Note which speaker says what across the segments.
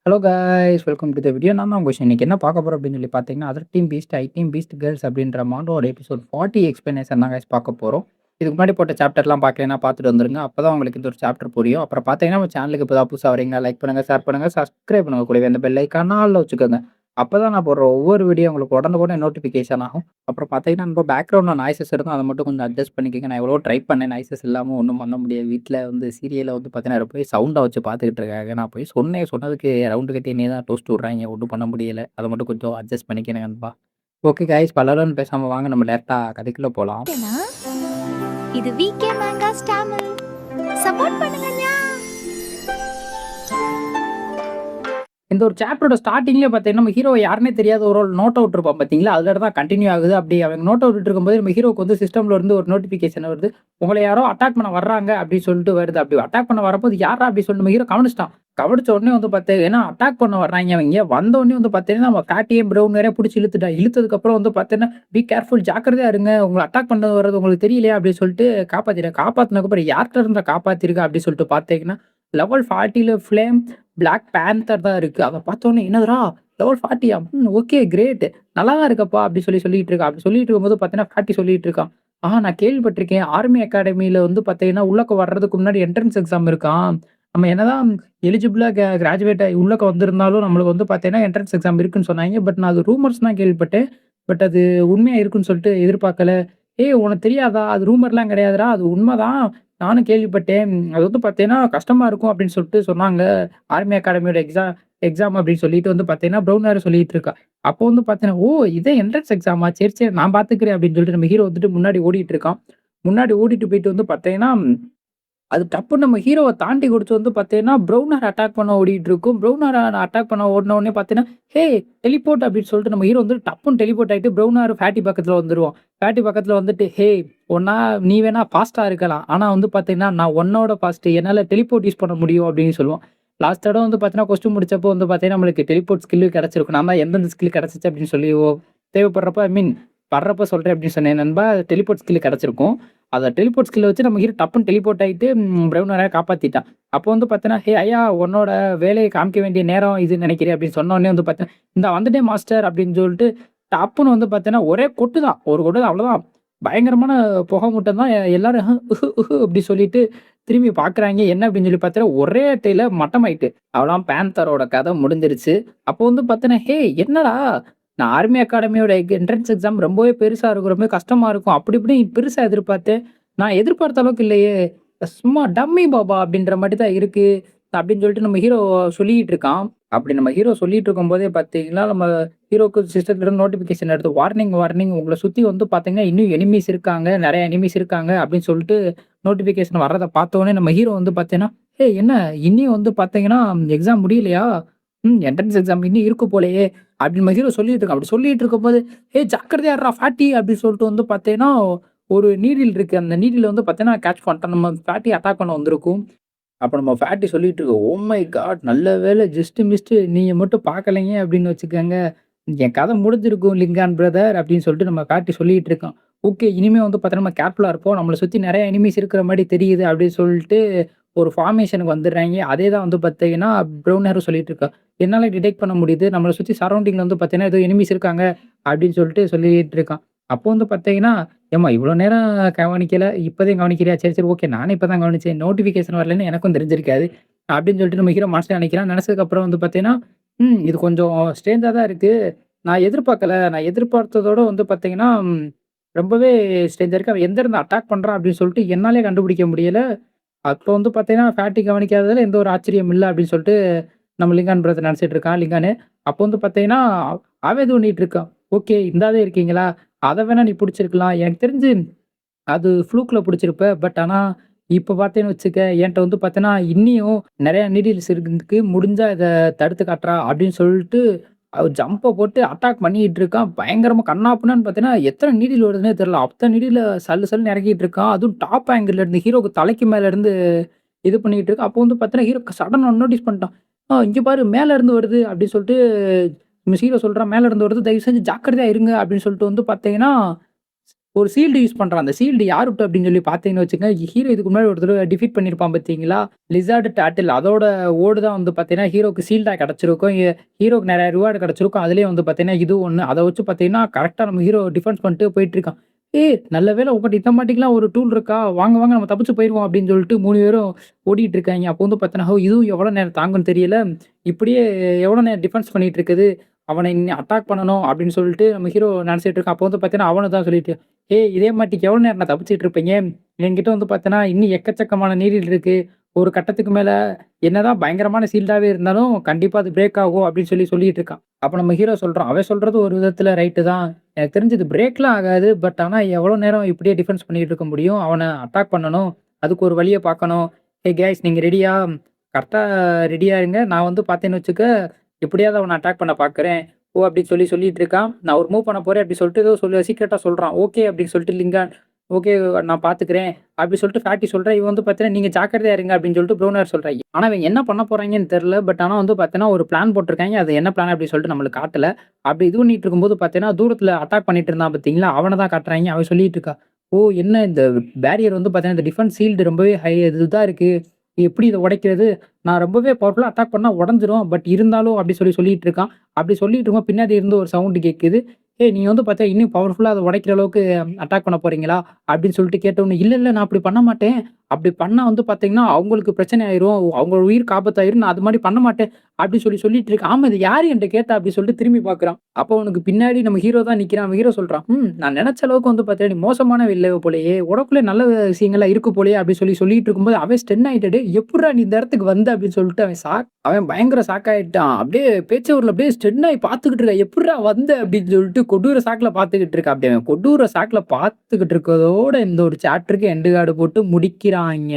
Speaker 1: Hello guys welcome to the video. நான் தான் உங்க இன்னைக்கு என்ன பார்க்க போறோம் அப்படின்னு சொல்லி பார்த்தீங்கன்னா, அதர் டீம் பீஸ்ட், ஐ டீம் பீஸ்ட் கேர்ள்ஸ் அப்படின்ற மாண்டோட எபிசோட் 40 எக்ஸ்பிளனேஷன் தான் காய்ஸ் பார்க்க போறோம். இதுக்கு முன்னாடி போட்ட சாப்டர்லாம் பார்க்கலைன்னா பார்த்துட்டு வந்துருங்க. அப்பதான் உங்களுக்கு இந்த ஒரு சாப்டர் புரியும். அப்புறம் பார்த்தீங்கன்னா, நம்ம சேனலுக்கு இப்போ தான் புதுசா வரீங்களா, லைக் பண்ணுங்க, ஷேர் பண்ணுங்க, சப்ஸ்கிரைப் பண்ணுங்க. கூடவே அந்த பெல் ஐக்கான ஆல்ல வச்சுக்கோங்க. அப்பதான் நான் போடுற ஒவ்வொரு வீடியோ உங்களுக்கு உடனுக்குடனே நோட்டிஃபிகேஷன் ஆகும். அப்புறம் பார்த்தீங்கன்னா, நம்ம பேக்ரவுண்ட்ல நாய்ஸஸ் இருக்கும். அத மட்டும் கொஞ்சம் அட்ஜஸ்ட் பண்ணிக்கங்க. நான் எவ்வளவோ ட்ரை பண்ணேன். நாய்ஸஸ் இல்லாம ஒண்ணும் பண்ண முடியாது. வீட்ல வந்து சீரியல வந்து பார்த்தீங்கன்னா, போய் சவுண்டா வச்சு பார்த்துக்கிட்டு இருக்காங்க. நான் போய் சொன்னேன். சொன்னதுக்கு ரவுண்டு கட்டி என்னைய தான் டோஸ்ட் விடுறாய்ங்க. ஒண்ணும் பண்ண முடியல. அத மட்டும் கொஞ்சம் அட்ஜஸ்ட் பண்ணிக்கங்க நண்பா. ஓகே காய்ஸ், பலரும் பேசாம வாங்க நம்ம டைரக்ட்டா கதைக்குள்ள போலாம்.
Speaker 2: ஓகேனா? இது விகே மேங்காஸ் தமிழ். சப்போர்ட் பண்ணுங்கண்ணா.
Speaker 1: இந்த ஒரு சாப்டரோட ஸ்டார்ட்டிங்லயே பார்த்தீங்கன்னா, நம்ம ஹீரோ யாருன்னே தெரியாத ஒரு நோட் அவுட் இருப்பான் பார்த்தீங்களா? அதுல தான் கன்டின்யூ ஆகுது. அப்படி அவங்க நோட் அவுட் இருக்கும்போது நம்ம ஹீரோக்கு வந்து சிஸ்டம்ல இருந்து ஒரு நோட்டிஃபிகேஷன் வருது. உங்கள யாரோ அட்டாக் பண்ண வர்றாங்க அப்படின்னு சொல்லிட்டு வருது. அப்படி அட்டாக் பண்ண வரப்போது யார்ரா அப்படின்னு சொல்லி நம்ம ஹீரோ கவனிச்சுட்டான். கவனிச்ச உடனே வந்து ஏன்னா அட்டாக் பண்ண வர்றாய்ங்க அவைங்க. வந்த உடனே வந்து பார்த்தீங்கன்னா, நம்ம ஃபேட்டியும் பிரவுன் வேற புடிச்சு இழுத்துட்டான். இழுத்ததுக்கப்புறம் வந்து பார்த்தீங்கன்னா, பி கேர்ஃபுல் ஜாக்கிரதையா இருங்க. உங்கள அட்டாக் பண்ண வர்றது உங்களுக்கு தெரியலையா அப்படின்னு சொல்லிட்டு காப்பாத்திட்டேன். காப்பாத்துனதுக்கப்புறம் யார்ட்ட இருந்தா காப்பாத்திருக்க அப்படின்னு சொல்லிட்டு பார்த்தீங்கன்னா, லெவல் 40ல ஃப்ளேம் பிளாக் பேந்தர் தான் இருக்கு. அத பார்த்தோனே என்னதுடா லெவல் 40யா? Okay great. நல்லா தான் இருக்கப்பா அப்படி சொல்லிட்டு இருக்கா. அப்படி சொல்லிட்டு இருக்கும்போது பார்த்தீங்கன்னா, ஃபேட்டி சொல்லிட்டு இருக்கான். நான் கேள்விப்பட்டிருக்கேன். ஆர்மி அகாடமில வந்து பார்த்தீங்கன்னா, உள்ளக்க வர்றதுக்கு முன்னாடி என்ட்ரன்ஸ் எக்ஸாம் இருக்காம். நம்ம என்னதான் எலிஜிபிளா கிராஜுவேட் ஆகி உள்ளக்க வந்திருந்தாலும் நம்மளுக்கு வந்து பார்த்தீங்கன்னா, என்ட்ரன்ஸ் எக்ஸாம் இருக்குன்னு சொன்னாய்ங்க. பட் நான் அது ரூமர்ஸ் தான் கேள்விப்பட்டேன். பட் அது உண்மையா இருக்குன்னு சொல்லிட்டு எதிர்பார்க்கல. "ஏய் உனக்கு தெரியாதா? அது ரூமர்லாம் கிடையாதுடா. அது உண்மதான். நானும் கேள்விப்பட்டேன். அது வந்து பார்த்தீங்கன்னா, கஷ்டமா இருக்கும்" அப்படின்னு சொல்லிட்டு சொன்னாங்க. ஆர்மி அகாடமியோட எக்ஸாம் அப்படின்னு சொல்லிட்டு வந்து பார்த்தீங்கன்னா, ப்ரவுன் ஹேர் சொல்லிட்டு இருக்கா. அப்போ வந்து பார்த்தீங்கன்னா, "ஓ! இதே என்ட்ரன்ஸ் எக்ஸாமா? சரி, சரி நான் பார்த்துக்கிறேன்" அப்படின்னு சொல்லிட்டு நம்ம ஹீரோ வந்துட்டு முன்னாடி ஓடிட்டு இருக்கான். முன்னாடி ஓடிட்டு போயிட்டு வந்து பார்த்தீங்கன்னா, அது டப்புன்னு நம்ம ஹீரோவ தாண்டி குடிச்சு வந்து பார்த்தீங்கன்னா, ப்ரவுன் ஹேர் அட்டாக் பண்ண ஓடிட்டு இருக்கும். ப்ரவுன் ஹேர அட்டாக் பண்ண ஓடுன உடனே பார்த்தீங்கன்னா, "ஹே! டெலிபோர்ட்" அப்படின்னு சொல்லிட்டு நம்ம ஹீரோ வந்து டப்புன்னு டெலிபோர்ட் ஆயிட்டு ப்ரவுன் ஹேர் ஃபேட்டி பக்கத்துல வந்துருவான். ஃபேட்டி பக்கத்துல வந்துட்டு, "ஹே! நீ வேணா ஃபாஸ்ட்டா இருக்கலாம். ஆனா வந்து பார்த்தீங்கன்னா, நான் உன்னோட ஃபாஸ்ட். என்னால டெலிபோர்ட் யூஸ் பண்ண முடியும்" அப்படின்னு சொல்லுவான். லாஸ்ட் தடவ வந்து பார்த்தீங்கன்னா, கொஸ்டின் முடிச்சப்போ வந்து பார்த்தீங்கன்னா, நம்மளுக்கு டெலிபோர்ட் ஸ்கில் கிடைச்சிருக்கும். நான் தான் எந்தெந்த ஸ்கில் கிடைச்சுச்சு அப்படின்னு சொல்லி தேவைப்படுறப்ப படுறப்ப சொல்றேன் அப்படின்னு சொன்னேன் நண்பா. டெலிபோர்ட் ஸ்கில் கிடைச்சிருக்கும். அத டெலிபோர்ட் ஸ்கில்ல வச்சு நம்ம ஹீரோ டப்புன்னு டெலிபோர்ட் ஆயிட்டு பிரவுன் ஹேர காப்பாத்திட்டான். அப்போ வந்து பார்த்தீங்கன்னா, "ஹே ஐயா! உன்னோட வேலைய காமிக்க வேண்டிய நேரம் இதுன்னு நினைக்கிறேன்" அப்படின்னு சொன்ன உடனே வந்து பார்த்தீங்கன்னா, "இந்தா வந்துட்டேன் மாஸ்டர்" அப்படின்னு சொல்லிட்டு டப்புன்னு வந்து பார்த்தீங்கன்னா, ஒரே கொட்டு தான். ஒரு கொட்டு தான் அவ்வளோதான். பயங்கரமான புகை மூட்டம் தான். எல்லாரும் அப்படி சொல்லிட்டு திரும்பி பார்க்குறாய்ங்க. என்ன அப்படின்னு சொல்லி பார்த்தீங்கன்னா, ஒரே அட்டையில மட்டமாயிட்டு. அவ்வளோதான் பேந்தரோட கதை முடிஞ்சிருச்சு. அப்போ வந்து பார்த்தீங்கன்னா, "ஹே! என்னடா? நான் ஆர்மி அகாடமியோட என்ட்ரன்ஸ் எக்ஸாம் ரொம்பவே பெருசா இருக்கும். ரொம்பவே கஷ்டமா இருக்கும். அப்படி இப்படி பெருசா எதிர்பார்த்தேன். நான் எதிர்பார்த்த அளவுக்கு இல்லையே! சும்மா டம்மி பாபா அப்படின்ற மாரி தான் இருக்கு." அப்படின்னு சொல்லிட்டு நம்ம ஹீரோ சொல்லிட்டு இருக்கான். அப்படி நம்ம ஹீரோ சொல்லிட்டு இருக்கும்போதே பார்த்தீங்கன்னா, நம்ம ஹீரோக்கு சிஸ்டத்துல இருந்து நோட்டிஃபிகேஷன் வருது. "வார்னிங், வார்னிங் உங்கள சுத்தி வந்து பார்த்தீங்கன்னா, இன்னும் எனிமீஸ் இருக்காங்க. நெறைய எனிமீஸ் இருக்காங்க." அப்படின்னு சொல்லிட்டு நோட்டிஃபிகேஷன் வர்றத பார்த்தோனே நம்ம ஹீரோ வந்து பார்த்தீங்கன்னா, "ஏய் என்ன இன்னியும் வந்து பார்த்தீங்கன்னா, எக்ஸாம் முடியலையா? என்ட்ரன்ஸ் எக்ஸாம் இன்னும் இருக்கு போலயே." அப்படின்னு நம்ம ஹீரோ சொல்லிட்டு இருக்கான். அப்படி சொல்லிட்டு இருக்கும்போது, "ஏய் ஜாக்கிரதையா இருடா ஃபேட்டி" அப்படின்னு சொல்லிட்டு வந்து பார்த்தீங்கன்னா, ஒரு நீடில் இருக்கு. அந்த நீடில வந்து பார்த்தீங்கன்னா கேட்ச் பண்ணிட்டான். நம்ம ஃபேட்டி அட்டாக் பண்ண வந்திருக்கும். அப்ப நம்ம ஃபேட்டி சொல்லிட்டு இருக்கோம். "Oh my God! நல்ல வேளை ஜஸ்ட் மிஸ்டு. நீங்க மட்டும் பார்க்கலைங்க அப்படின்னு வச்சுக்கங்க. என் கதை முடிஞ்சிருக்கும் லிங்கான் பிரதர்" அப்படின்னு சொல்லிட்டு நம்ம ஃபேட்டி சொல்லிட்டு இருக்கான். ஓகே. இனிமே வந்து பார்த்தீங்கன்னா, நம்ம கேர்ஃபுல்லா இருப்போம். நம்மள சுத்தி நெறைய எனிமீஸ் இருக்கிற மாரி தெரியுது அப்படின்னு சொல்லிட்டு ஒரு ஃபார்மேஷனுக்கு வந்துடுறாய்ங்க. அதே தான் வந்து பார்த்தீங்கன்னா, ப்ரவுன் ஹேரும் சொல்லிட்டு இருக்கா. "என்னால டிடெக்ட் பண்ண முடியுது. நம்மள சுத்தி சரவுண்டிங்ல வந்து பார்த்தீங்கன்னா, ஏதோ எனிமீஸ் இருக்காங்க" அப்படின்னு சொல்லிட்டு சொல்லிட்டு இருக்கான். அப்போ வந்து பார்த்தீங்கன்னா, "ஏம்மா இவ்வளோ நேரம் கவனிக்கல. இப்பதான் கவனிக்கிறியா? சரி, சரி ஓகே. நானும் இப்ப தான் கவனிச்சேன். நோட்டிஃபிகேஷன் வரலன்னு எனக்கும் தெரிஞ்சிருக்காது." அப்படின்னு சொல்லிட்டு நம்ம ஹீரோ மனசுல நினைக்கிறான். நினைச்சதுக்கப்புறம் வந்து பார்த்தீங்கன்னா, இது கொஞ்சம் ஸ்ட்ரேஞ்சா தான் இருக்கு. நான் எதிர்பார்க்கல. நான் எதிர்பார்த்ததோட வந்து பார்த்தீங்கன்னா, ரொம்பவே ஸ்ட்ரேஞ்சா இருக்கு. அவன் எந்த இருந்து அட்டாக் பண்றான் அப்படின்னு சொல்லிட்டு என்னாலயே கண்டுபிடிக்க முடியல. அப்போ வந்து பார்த்தீங்கன்னா, ஃபேட்டி கவனிக்காததுல எந்த ஒரு ஆச்சரியம் இல்ல அப்படின்னு சொல்லிட்டு நம்ம லிங்கான் பிரதர் நெனச்சிட்டு இருக்கான் லிங்கானு. அப்போ வந்து பார்த்தீங்கன்னா, அவன் இது பண்ணிட்டு இருக்கான். "ஓகே இந்தாதே இருக்கீங்களா? அத வேணா நீ புடிச்சிருக்கலாம். எனக்கு தெரிஞ்சு அது ஃப்ளூக்ல புடிச்சிருப்ப. பட் ஆனா, இப்ப பார்த்தேன்னு வச்சுக்க, என்ட்ட வந்து பார்த்தேன்னா, இன்னியும் நெறைய நீடில்ஸ் இருக்கு. முடிஞ்சா இத தடுத்து காட்டுறா" அப்படின்னு சொல்லிட்டு ஜம்ப போட்டு அட்டாக் பண்ணிட்டு இருக்கான். பயங்கரமா கன்னாபின்னான்னு பார்த்தீங்கன்னா, எத்தன நீடில் வருதுன்னே தெரியல. அத்தன நீடில சல்லு சல்லுன்னு இறக்கிட்டு இருக்கான். அதுவும் டாப் ஆங்கிள்ல இருந்து ஹீரோக்கு தலைக்கு மேல இருந்து இது பண்ணிட்டு இருக்கான். அப்போ வந்து பார்த்தீங்கன்னா, ஹீரோ சடனா நோட்டீஸ் பண்ணிட்டான். இங்க பாரு மேல இருந்து வருது" அப்படின்னு சொல்லிட்டு மிஸ் ஹீரோ சொல்றான். "மேல இருந்து வருது. தயவு செஞ்சு ஜாக்கிரதையா இருங்க" அப்படின்னு சொல்லிட்டு வந்து பார்த்தீங்கன்னா, ஒரு ஷீல்டு யூஸ் பண்றான். அந்த ஷீல்டு யார் விட்டு அப்படின்னு சொல்லி பார்த்தீங்கன்னு வச்சுக்கோங்க, ஹீரோ இதுக்கு முன்னாடி ஒரு தடவ டிஃபீட் பண்ணியிருப்பான் பார்த்தீங்களா? லிசார்ட் டர்ட்டில் அதோட ஓடு தான் வந்து பார்த்தீங்கன்னா, ஹீரோக்கு ஷீல்டா கிடைச்சிருக்கும். ஹீரோக்கு நெறைய ரிவார்டு கிடைச்சிருக்கும். அதிலேயே வந்து பார்த்தீங்கன்னா, இதுவும் ஒண்ணு. அத வச்சு பார்த்தீங்கன்னா, கரெக்ட்டா நம்ம ஹீரோ டிஃபென்ஸ் பண்ணிட்டு போயிட்டுருக்கான். "ஏய் நல்ல வேளை உன்கிட்ட இந்த மாட்டிக்கலாம் ஒரு டூல் இருக்கா? வாங்க, வாங்க நம்ம தப்பிச்சு போயிருவோம்" அப்படின்னு சொல்லிட்டு 3 பேரும் ஓடிட்டு இருக்காய்ங்க. அப்போ வந்து பார்த்தீங்கன்னா, "ஓ! இதுவும் எவ்வளோ நேரம் தாங்கும்னு தெரியல. இப்படியே எவ்வளோ நேரம் டிஃபென்ஸ் பண்ணிட்டு இருக்குது. அவன இனி அட்டாக் பண்ணணும்" அப்படின்னு சொல்லிட்டு நம்ம ஹீரோ நெனச்சிட்டு இருக்கான். அப்போ வந்து பார்த்தீங்கன்னா, அவனும் தான் சொல்லிட்டு, "ஏய் இதே மாட்டிக்கு எவ்வளோ நேரம் நான் தப்பிச்சுட்டு இருப்பீங்க? என்கிட்ட வந்து பார்த்தீன்னா, இன்னும் எக்கச்சக்கமான நீடில் இருக்கு. ஒரு கட்டத்துக்கு மேல என்னதான் பயங்கரமான ஷீல்டாவே இருந்தாலும், கண்டிப்பா அது பிரேக் ஆகும்" அப்படின்னு சொல்லிட்டு இருக்கான். அப்ப நம்ம ஹீரோ சொல்றான், "அவன் சொல்றது ஒரு விதத்துல ரைட்டு தான். எனக்கு தெரிஞ்சு இது பிரேக்லாம் ஆகாது. பட் ஆனா எவ்வளோ நேரம் இப்படியே டிஃபென்ஸ் பண்ணிட்டு இருக்க முடியும்? அவன அட்டாக் பண்ணணும். அதுக்கு ஒரு வழிய பார்க்கணும். ஹே காய்ஸ் நீங்க ரெடியா? கரெக்ட்டா ரெடியா இருங்க. நான் வந்து பார்த்தேன்னு வச்சுக்க, எப்படியாவது அவன அட்டாக் பண்ண பார்க்குறேன்." ஓ! அப்படின்னு சொல்லிட்டு இருக்கான். "நான் ஒரு மூவ் பண்ண போறேன்" அப்படி சொல்லிட்டு ஏதோ சீக்ரெட்டா சொல்றான். ஓகே அப்படின்னு சொல்லிட்டு லிங்கான், "ஓகே நான் பார்த்துக்கிறேன்" அப்படி சொல்லிட்டு ஃபேட்டி சொல்றான். இவன் வந்து பார்த்தீங்கன்னா, "நீங்க ஜாக்கிரதையா இருங்க" அப்படின்னு சொல்லிட்டு ப்ரௌனர் சொல்றாய்ங்க. ஆனா இவன் என்ன பண்ண போறாய்ங்கன்னு தெரியல. பட் ஆனா வந்து பார்த்தீங்கன்னா, ஒரு பிளான் போட்டிருக்காய்ங்க. அது என்ன பிளான் அப்படின்னு சொல்லிட்டு நம்மளுக்கு காட்டல. அப்படி இது பண்ணிட்டு இருக்கும்போது பார்த்தீங்கன்னா, தூரத்தில அட்டாக் பண்ணிட்டு இருந்தான் பார்த்தீங்களா? அவன தான் காட்டுறாய்ங்க. அவன் சொல்லிட்டு இருக்கா, "ஓ! என்ன இந்த பேரியர் வந்து பார்த்தீங்கன்னா, இந்த டிஃபென்ஸ் ஷீல்டு ரொம்பவே இதா இருக்கு. எப்படி இத உடைக்கிறது? நான் ரொம்பவே பவர்ஃபுல்லா அட்டாக் பண்ணா உடைஞ்சிரும். பட் இருந்தாலும்" அப்படி சொல்லிட்டு இருக்கான். அப்படி சொல்லிட்டு இருக்கும்போது பின்னாடி இருந்து ஒரு சவுண்ட் கேட்குது. "ஏய் நீங்க வந்து பார்த்தா இன்னும் பவர்ஃபுல்லா அத உடைக்கிற அளவுக்கு அட்டாக் பண்ண போறீங்களா?" அப்படின்னு சொல்லிட்டு கேட்டவுடனே, "இல்ல, இல்ல நான் அப்படி பண்ண மாட்டேன். அப்படி பண்ணா வந்து பார்த்தீங்கன்னா, அவங்களுக்கு பிரச்சனை ஆயிரும். அவங்க உயிருக்கு ஆபத்தாயிரும். நான் அது மாரி பண்ண மாட்டேன்." அப்படி சொல்லிட்டு இருக்கான். "ஆமா இது யாரு என்ட்ட கேட்டா?" அப்படி சொல்லிட்டு திரும்பி பார்க்குறான். அப்போ அவனுக்கு பின்னாடி நம்ம ஹீரோ தான் நிக்கிறான். அவன் ஹீரோ சொல்றான், நான் நெனச்ச அளவுக்கு வந்து பார்த்தீங்கன்னா, நீ மோசமான இல்ல போலயே. உனக்குள்ள நல்ல விஷயங்கள்லாம் இருக்கு போலயே." அப்படி சொல்லிட்டு இருக்கும்போது அவன் ஸ்டன் ஆயிட்டு, "டேய் எப்புட்றா நீ இந்த இடத்துக்கு வந்த?" அப்படின்னு சொல்லிட்டு அவன் பயங்கர ஷாக் ஆயிட்டான். அப்படியே பேச்சூர்ல அப்படியே ஸ்டன் ஆயி பார்த்துக்கிட்டு இருக்கான். "எப்புட்றா வந்த?" அப்படின்னு சொல்லிட்டு கொடூர ஷாக்ல பார்த்துக்கிட்டு இருக்கான். அப்படி அவன் கொடூர ஷாக்ல பார்த்துக்கிட்டு இருக்கதோட இந்த ஒரு சாப்டருக்கு எண்டு கார்டு போட்டு முடிக்கிறாய்ங்க.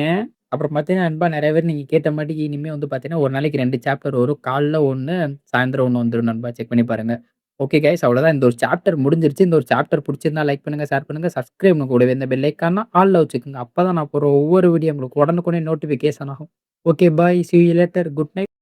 Speaker 1: அப்புறம் பார்த்தீங்கன்னா நண்பா நெறைய பேர் நீங்க கேட்ட மாட்டிக்கு இனிமே வந்து பார்த்தீங்கன்னா, ஒரு நாளைக்கு 2 சாப்டர் வரும். காலைல 1 சாயந்தரம் 1 வந்துரும் நண்பா. செக் பண்ணி பாருங்க. ஓகே கைஸ் அவ்வளோதான். இந்த ஒரு சாப்டர் முடிஞ்சிருச்சு. இந்த ஒரு சாப்டர் புடிச்சிருந்தா லைக் பண்ணுங்க, ஷேர் பண்ணுங்க, சப்ஸ்கிரைப் பண்ணுங்க. கூடவே இந்த பெல் ஐகான ஆல்ல வச்சுக்கோங்க. அப்பதான் நான் போடுற ஒவ்வொரு வீடியோ உங்களுக்கு உடனுக்குடனே நோட்டிஃபிகேஷன் ஆகும். Okay bye. Sea you later. Good night.